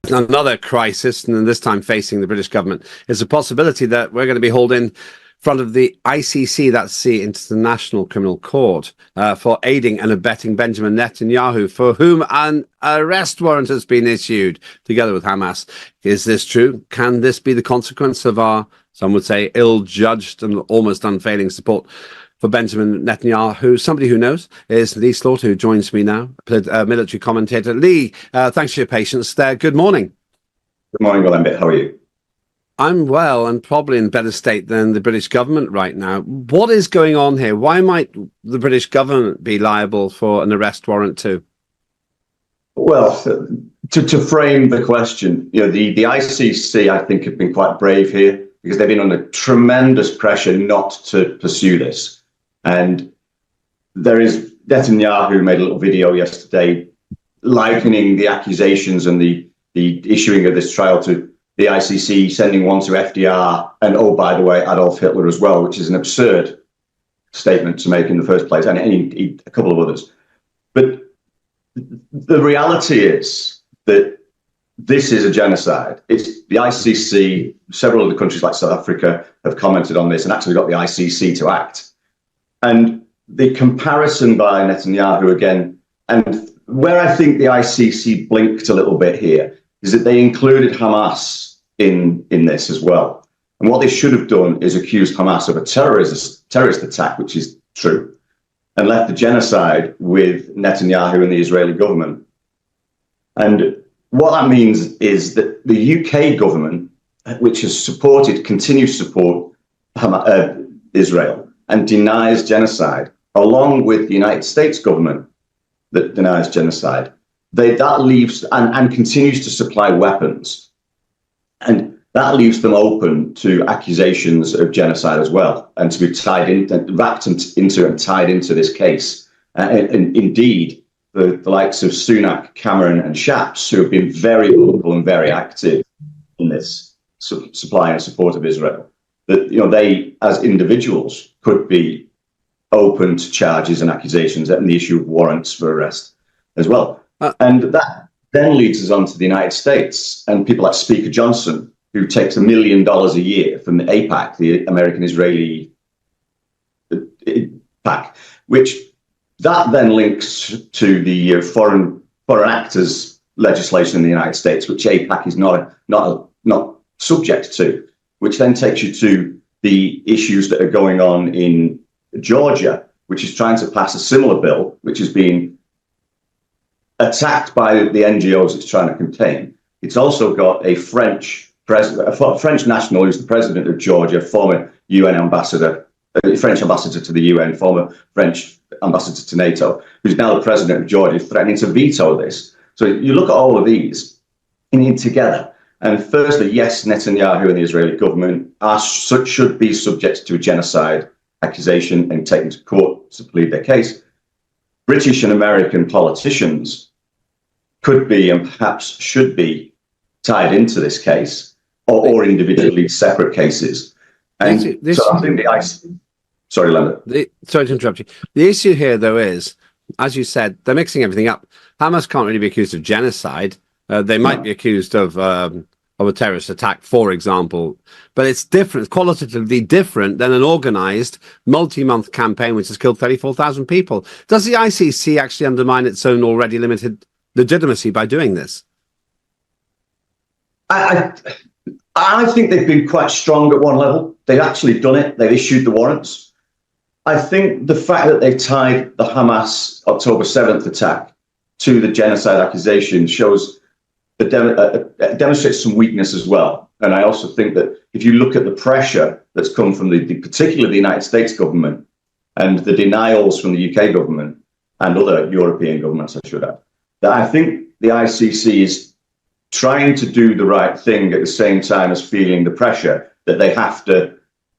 Another crisis, and this time facing the British government, is the possibility that we're going to be hauled in front of the ICC, that's the International Criminal Court, for aiding and abetting Benjamin Netanyahu, for whom an arrest warrant has been issued, together with Hamas. Is this true? Can this be the consequence of our, some would say, ill-judged and almost unfailing support for Benjamin Netanyahu? Somebody who knows is Lee Slaughter, who joins me now, military commentator. Lee, thanks for your patience there. Good morning. Good morning, Lembit. How are you? I'm well, and probably in better state than the British government right now. What is going on here? Why might the British government be liable for an arrest warrant too? Well, to frame the question, the ICC, I think, have been quite brave here because they've been under tremendous pressure not to pursue this. And Netanyahu made a little video yesterday likening the accusations and the issuing of this trial to the ICC, sending one to FDR and, oh, by the way, Adolf Hitler as well, which is an absurd statement to make in the first place, and a couple of others. But the reality is that this is a genocide. It's the ICC, several other countries like South Africa have commented on this and actually got the ICC to act. And the comparison by Netanyahu again, and where I think the ICC blinked a little bit here, is that they included Hamas in this as well. And what they should have done is accused Hamas of a terrorist attack, which is true, and left the genocide with Netanyahu and the Israeli government. And what that means is that the UK government, which has continues to support Israel and denies genocide, along with the United States government that denies genocide, that leaves and continues to supply weapons. And that leaves them open to accusations of genocide as well, and to be wrapped into and tied into this case. And indeed, the likes of Sunak, Cameron, and Shapps, who have been very vocal and very active in this supply and support of Israel, that they, as individuals, could be open to charges and accusations and the issue of warrants for arrest as well. And that then leads us on to the United States and people like Speaker Johnson, who takes $1 million a year from the APAC, the American-Israeli PAC, which that then links to the foreign actors legislation in the United States, which APAC is not subject to, which then takes you to the issues that are going on in Georgia, which is trying to pass a similar bill, which is being attacked by the NGOs it's trying to contain. It's also got a French national who's the president of Georgia, former UN ambassador, French ambassador to the UN, former French ambassador to NATO, who's now the president of Georgia, threatening to veto this. So you look at all of these together. And firstly, yes, Netanyahu and the Israeli government should be subject to a genocide accusation and taken to court to plead their case. British and American politicians could be and perhaps should be tied into this case, or individually separate cases. And so I think the ICC... Sorry, Lembit. Sorry to interrupt you. The issue here, though, is, as you said, they're mixing everything up. Hamas can't really be accused of genocide. They might be accused of a terrorist attack, for example, but it's different, qualitatively different than an organized multi-month campaign which has killed 34,000 people. Does the ICC actually undermine its own already limited legitimacy by doing this? I think they've been quite strong at one level. They've actually done it. They've issued the warrants. I think the fact that they've tied the Hamas October 7th attack to the genocide accusation shows demonstrates some weakness as well. And I also think that if you look at the pressure that's come from particularly the United States government and the denials from the UK government and other European governments, I should add, that I think the ICC is trying to do the right thing at the same time as feeling the pressure that they have to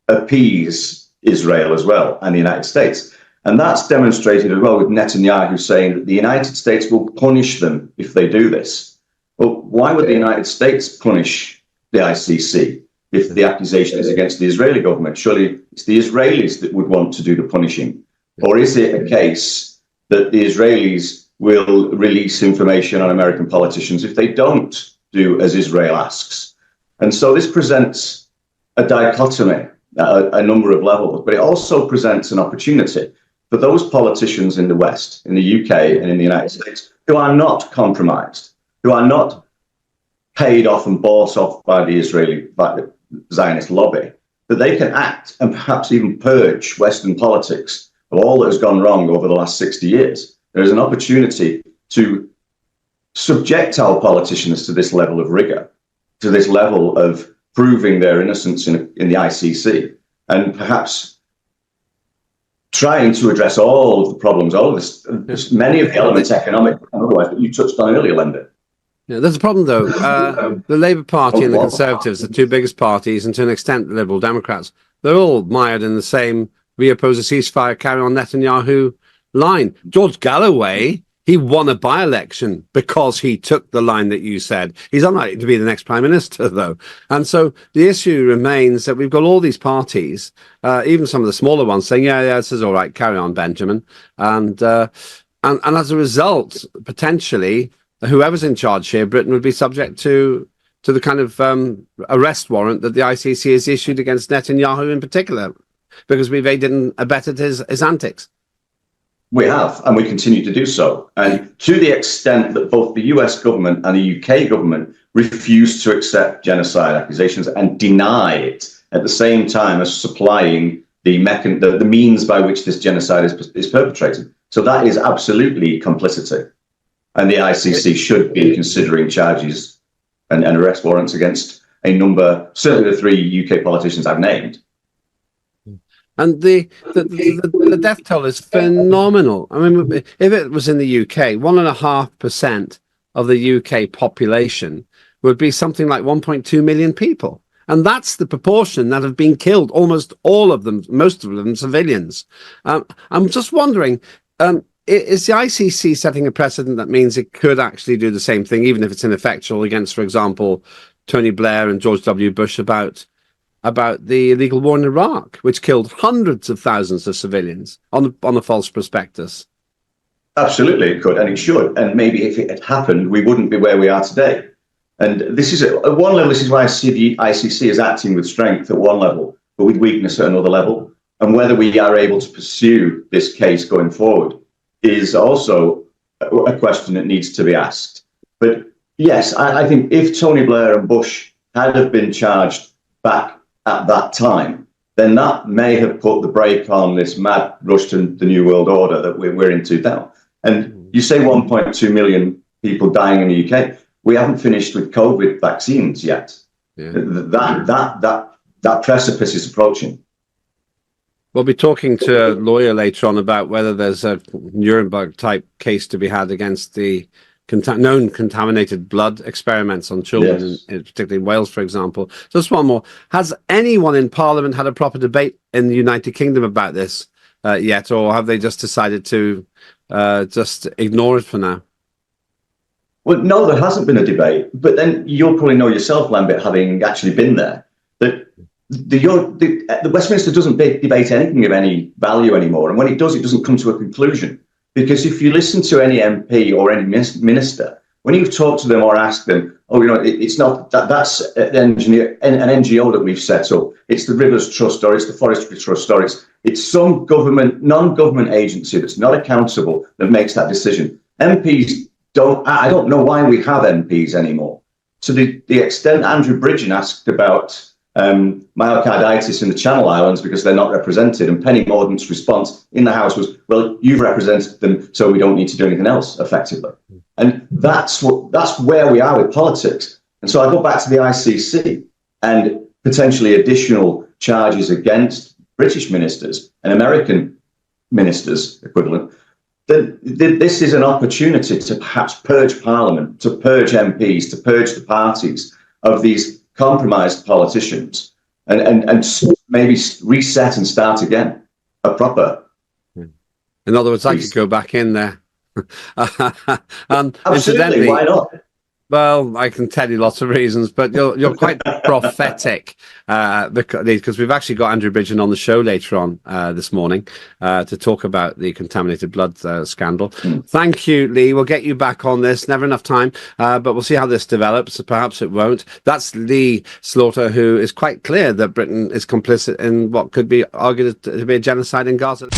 appease Israel as well and the United States. And that's demonstrated as well with Netanyahu saying that the United States will punish them if they do this. Well, why would the United States punish the ICC if the accusation is against the Israeli government? Surely it's the Israelis that would want to do the punishing. Or is it a case that the Israelis will release information on American politicians if they don't do as Israel asks. And so this presents a dichotomy at a number of levels, but it also presents an opportunity for those politicians in the West, in the UK and in the United States, who are not compromised, who are not paid off and bought off by the Zionist lobby, that they can act and perhaps even purge Western politics of all that has gone wrong over the last 60 years. There is an opportunity to subject our politicians to this level of rigor, to this level of proving their innocence in the ICC, and perhaps trying to address all of the problems, all of this, many of the elements, economic and otherwise, that you touched on earlier, Lembit. Yeah, there's a problem, though. The Labour Party and the Conservatives, the two biggest parties, and to an extent the Liberal Democrats, they're all mired in the same "we oppose a ceasefire, carry on Netanyahu" line. George Galloway, he won a by-election because he took the line that you said. He's unlikely to be the next Prime Minister, though. And so the issue remains that we've got all these parties, even some of the smaller ones, saying, yeah, this is all right, carry on, Benjamin. And as a result, potentially, whoever's in charge here, Britain would be subject to the kind of arrest warrant that the ICC has issued against Netanyahu in particular, because we've aided and abetted his antics. We have, and we continue to do so. And to the extent that both the US government and the UK government refuse to accept genocide accusations and deny it at the same time as supplying the means by which this genocide is perpetrated. So that is absolutely complicity. And the ICC should be considering charges and arrest warrants against a number, certainly the three UK politicians I've named. And the death toll is phenomenal. I mean, if it was in the UK, 1.5% of the UK population would be something like 1.2 million people. And that's the proportion that have been killed, almost all of them, most of them civilians. I'm just wondering, is the ICC setting a precedent that means it could actually do the same thing, even if it's ineffectual, against, for example, Tony Blair and George W. Bush about the illegal war in Iraq, which killed hundreds of thousands of civilians on a false prospectus? Absolutely, it could, and it should. And maybe if it had happened, we wouldn't be where we are today. And this is, at one level, this is why I see the ICC as acting with strength at one level, but with weakness at another level. And whether we are able to pursue this case going forward is also a question that needs to be asked. But yes, I think if Tony Blair and Bush had have been charged back at that time, then that may have put the brake on this mad rush to the New World Order that we're into now. And you say 1.2 million people dying in the UK. We haven't finished with COVID vaccines yet. Yeah. That precipice is approaching. We'll be talking to a lawyer later on about whether there's a Nuremberg type case to be had against the known contaminated blood experiments on children, yes, particularly in Wales, for example. Just one more. Has anyone in Parliament had a proper debate in the United Kingdom about this yet, or have they just decided to just ignore it for now? Well, no, there hasn't been a debate. But then you'll probably know yourself, Lembit, having actually been there, that the Westminster doesn't debate anything of any value anymore. And when it does, it doesn't come to a conclusion. Because if you listen to any MP or any minister, when you've talked to them or asked them, oh, you know, it's not that's an NGO that we've set up. It's the Rivers Trust, or it's the Forestry Trust, or it's some non-government agency that's not accountable that makes that decision. MPs I don't know why we have MPs anymore. To the extent Andrew Bridgen asked about myocarditis in the Channel Islands because they're not represented, and Penny Mordaunt's response in the House was, well, you've represented them, so we don't need to do anything else, effectively. And that's where we are with politics. And so I go back to the ICC and potentially additional charges against British ministers and American ministers equivalent. This is an opportunity to perhaps purge Parliament, to purge MPs, to purge the parties of these compromised politicians, and maybe reset and start again, a proper. In other words, I could go back in there. Absolutely, why not? Well, I can tell you lots of reasons, but you're quite prophetic because we've actually got Andrew Bridgen on the show later on this morning to talk about the contaminated blood scandal. Thank you, Lee. We'll get you back on this. Never enough time, but we'll see how this develops. Perhaps it won't. That's Lee Slaughter, who is quite clear that Britain is complicit in what could be argued to be a genocide in Gaza.